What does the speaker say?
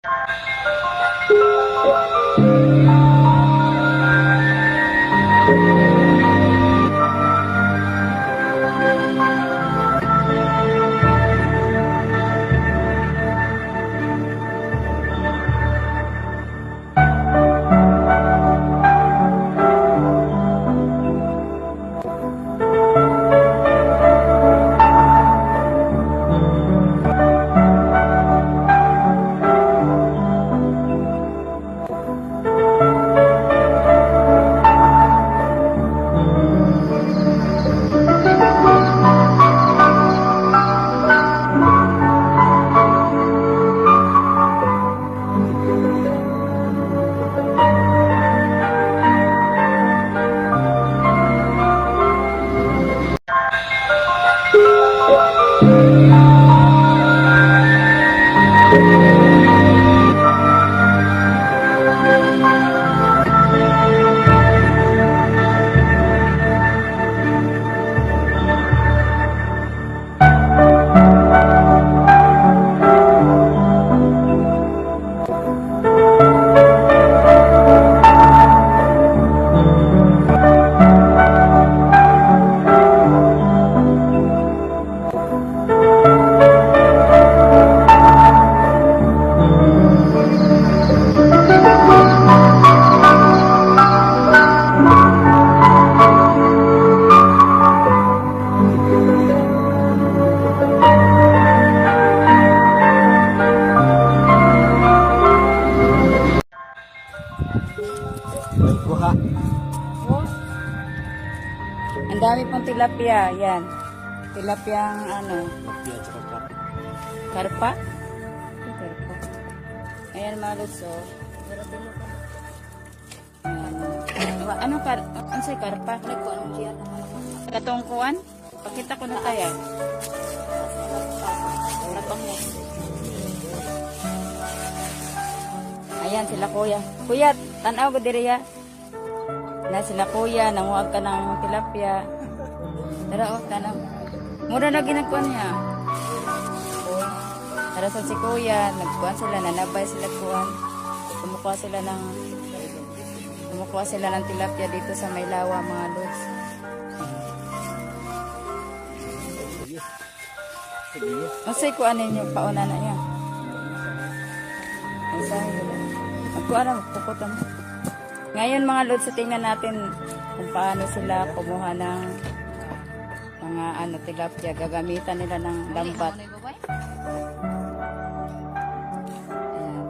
Kuha. Oh. Ang dami pong tilapia. Yan. Tilapia ang ano. Karpa? Karpa. Ayan mga lods, oh. Anong say karpa? Katong kuwan? Pakita ko na tayo. Ayan sila kuya. Kuya, tanaw ko diri ya. Na sila kuya, nanguag ka ng tilapia. Tara o, tanaw. Mura na ginagkuhan niya. Tara sa si kuya, nagkuhan sila, nanabay sila kuhan. Kumukuha sila ng tilapia dito sa Maylawa, mga lods. Masay kuhan ninyo, pauna na yan. Masay nila. Magkuhan na, magpukutan mo. Ngayon mga lods, tingnan natin kung paano sila kumuha ng mga tilapia. Gagamitan nila ng lambat.